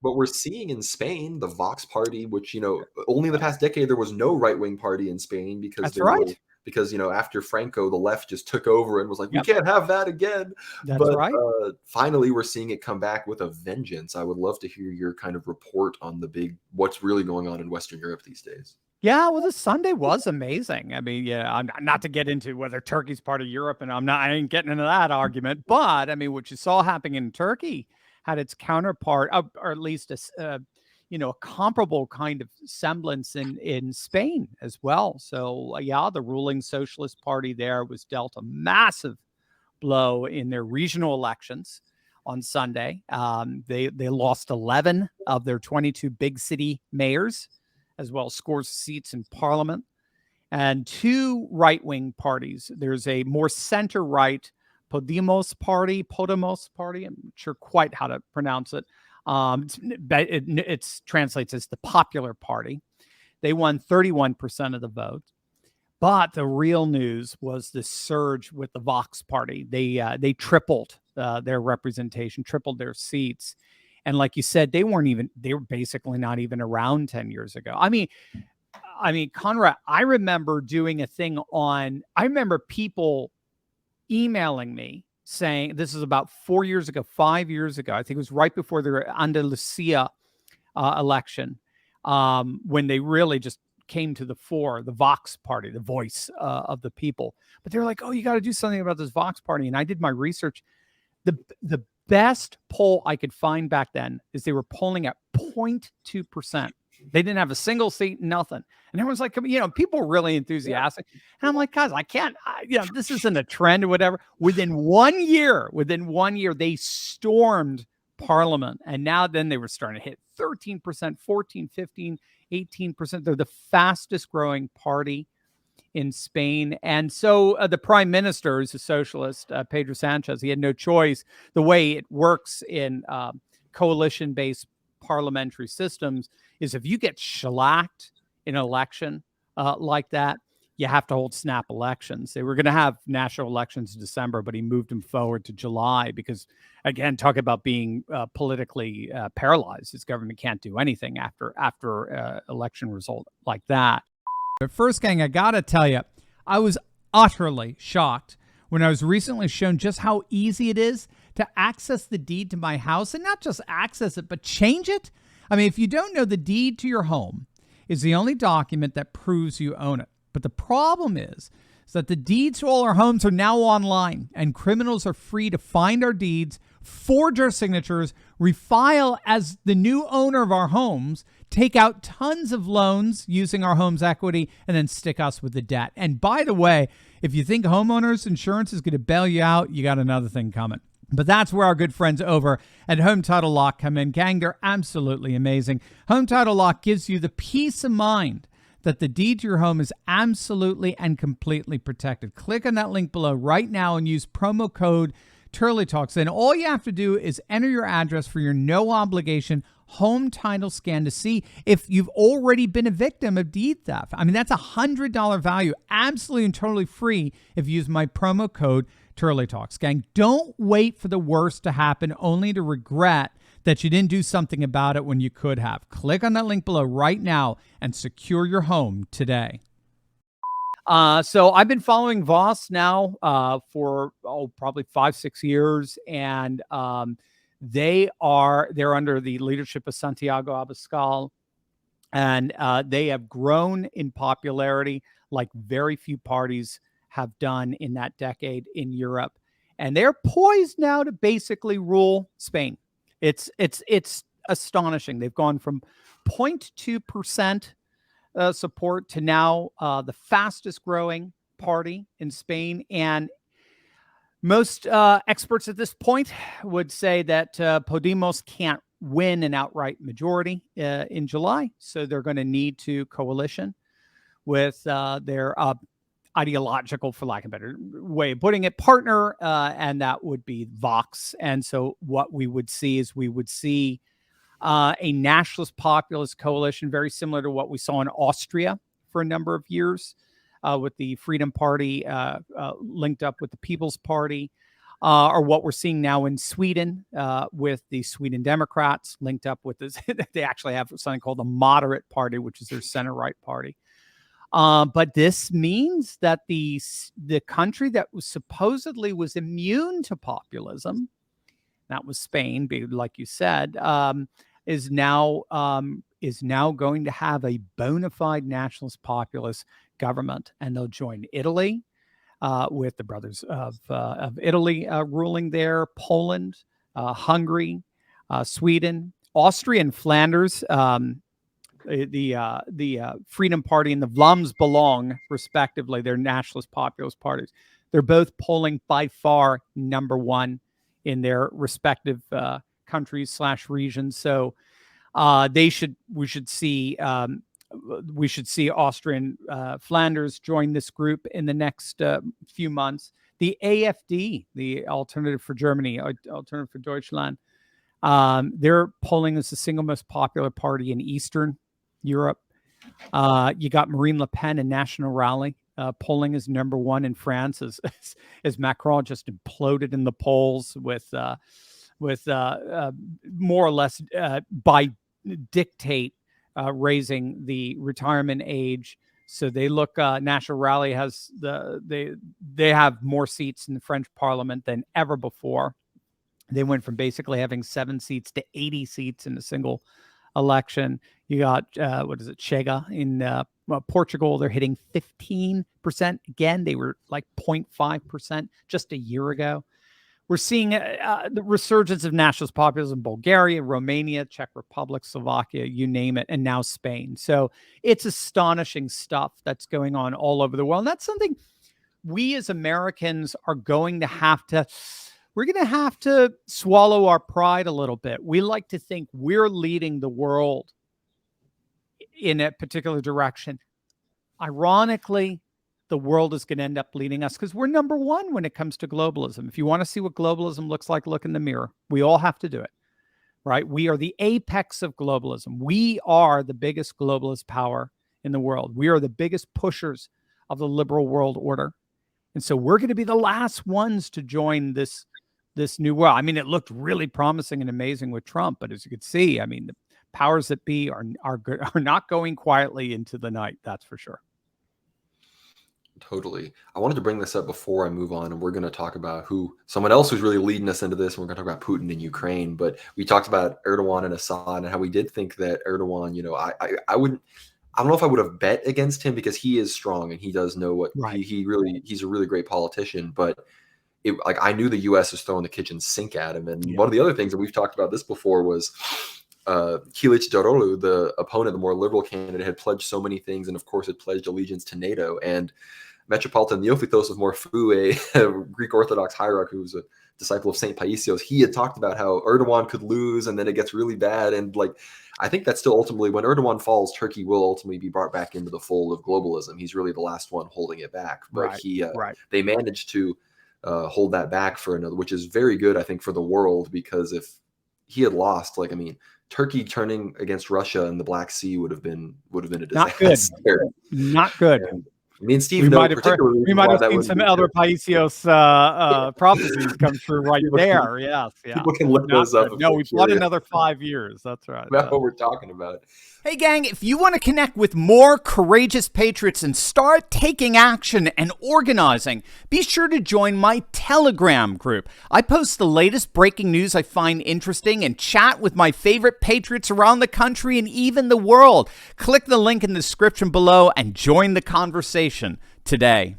But we're seeing in Spain, the Vox party, which, only in the past decade there was no right-wing party in Spain because That's they were right. because, after Franco, the left just took over and was like, we Yep. can't have that again. That's But right. finally, we're seeing it come back with a vengeance. I would love to hear your kind of report on what's really going on in Western Europe these days. Yeah, well, this Sunday was amazing. I mean, yeah, I'm not to get into whether Turkey's part of Europe, and I ain't getting into that argument. But I mean, what you saw happening in Turkey had its counterpart, or at least a comparable kind of semblance in Spain as well. So yeah, the ruling Socialist Party there was dealt a massive blow in their regional elections on Sunday. They lost 11 of their 22 big city mayors, as well as scores of seats in parliament, and two right-wing parties. There's a more center-right Podemos party. I'm not sure quite how to pronounce it. It translates as the Popular Party. They won 31% of the vote. But the real news was the surge with the Vox Party. They tripled their representation, tripled their seats. And like you said, they were basically not even around 10 years ago. I mean, Conrad, I remember doing a thing I remember people emailing me saying, this is about 4 years ago, 5 years ago. I think it was right before the Andalusia election, when they really just came to the fore, the Vox Party, the voice of the people. But they were like, oh, you got to do something about this Vox Party. And I did my research. The best poll I could find back then is they were polling at 0.2%. They didn't have a single seat, nothing. And everyone's like, people were really enthusiastic. And I'm like, guys, I can't, this isn't a trend or whatever. Within 1 year, they stormed Parliament. And now then they were starting to hit 13%, 14, 15, 18%. They're the fastest growing party in Spain. And so the prime minister is a socialist, Pedro Sanchez. He had no choice. The way it works in coalition-based parliamentary systems is if you get shellacked in an election like that, you have to hold snap elections. They were going to have national elections in December, but he moved them forward to July because, again, talk about being politically paralyzed. His government can't do anything after election result like that. But first, gang, I got to tell you, I was utterly shocked when I was recently shown just how easy it is to access the deed to my house, and not just access it, but change it. I mean, if you don't know, the deed to your home is the only document that proves you own it. But the problem is that the deeds to all our homes are now online, and criminals are free to find our deeds, forge our signatures, refile as the new owner of our homes, take out tons of loans using our home's equity, and then stick us with the debt. And by the way, if you think homeowners insurance is going to bail you out, you got another thing coming. But that's where our good friends over at Home Title Lock come in. Gang, they're absolutely amazing. Home Title Lock gives you the peace of mind that the deed to your home is absolutely and completely protected. Click on that link below right now and use promo code Turley Talks. And all you have to do is enter your address for your no obligation home title scan to see if you've already been a victim of deed theft. I mean, that's $100 value, absolutely and totally free if you use my promo code Turley Talks. Gang, don't wait for the worst to happen only to regret that you didn't do something about it when you could have. Click on that link below right now and secure your home today. So I've been following Voss now for probably 5-6 years, and they're under the leadership of Santiago Abascal, and they have grown in popularity like very few parties have done in that decade in Europe, and they're poised now to basically rule Spain. It's astonishing. They've gone from 0.2% support to now the fastest growing party in Spain. And most experts at this point would say that Podemos can't win an outright majority in July. So they're going to need to coalition with their ideological, for lack of a better way of putting it, partner, and that would be Vox. And so what we would see is a nationalist populist coalition, very similar to what we saw in Austria for a number of years with the Freedom Party linked up with the People's Party. or what we're seeing now in Sweden with the Sweden Democrats linked up with this. They actually have something called the Moderate Party, which is their center-right party. But this means that the country that was supposedly was immune to populism, that was Spain, like you said, is now going to have a bona fide nationalist populist government, and they'll join Italy with the brothers of Italy ruling there, Poland, Hungary, Sweden, Austria, and Flanders. The Freedom Party and the Vlaams Belang, respectively, they're nationalist populist parties. They're both polling by far number one in their respective countries / regions. So we should see Austrian Flanders join this group in the next few months. The AfD, the Alternative for Germany, Alternative for Deutschland, they're polling as the single most popular party in Eastern Europe. You got Marine Le Pen and National Rally polling as number one in France as Macron just imploded in the polls with more or less by dictate raising the retirement age. So they look. National Rally has they have more seats in the French Parliament than ever before. They went from basically having 7 seats to 80 seats in a single election. You got Chega in Portugal. They're hitting 15% again. They were like 0.5% just a year ago. We're seeing the resurgence of nationalist populism in Bulgaria, Romania, Czech Republic, Slovakia, you name it, and now Spain. So it's astonishing stuff that's going on all over the world. And that's something we as Americans are going to have to, we're going to have to swallow our pride a little bit. We like to think we're leading the world in a particular direction. Ironically, the world is going to end up leading us because we're number one when it comes to globalism. If you want to see what globalism looks like, look in the mirror. We all have to do it, right? We are the apex of globalism. We are the biggest globalist power in the world. We are the biggest pushers of the liberal world order. And so we're going to be the last ones to join this new world. I mean, it looked really promising and amazing with Trump, but as you could see, I mean, the powers that be are not going quietly into the night. That's for sure. Totally. I wanted to bring this up before I move on, and we're going to talk about someone else who's really leading us into this, and we're going to talk about Putin and Ukraine. But we talked about Erdogan and Assad and how we did think that Erdogan, I don't know if I would have bet against him because he is strong and he does know what he's a really great politician. But I knew the U.S. was throwing the kitchen sink at him. And one of the other things that we've talked about this before was Kilic Daroglu, the opponent, the more liberal candidate, had pledged so many things, and of course had pledged allegiance to NATO. And Metropolitan Neophytos of Morphu, a Greek Orthodox hierarch who was a disciple of St. Paisios, he had talked about how Erdogan could lose and then it gets really bad. And I think that's still ultimately, when Erdogan falls, Turkey will ultimately be brought back into the fold of globalism. He's really the last one holding it back. But they managed to hold that back for another, which is very good, I think, for the world, because if he had lost, Turkey turning against Russia in the Black Sea would have been a disaster. Not good. Me and Steve we know might particularly. We might have seen some other Paisios prophecies come true right there. Yes, yeah. People can look those up. No, we've got another 5 years. That's right. That's what we're talking about. Hey, gang, if you want to connect with more courageous patriots and start taking action and organizing, be sure to join my Telegram group. I post the latest breaking news I find interesting and chat with my favorite patriots around the country and even the world. Click the link in the description below and join the conversation today.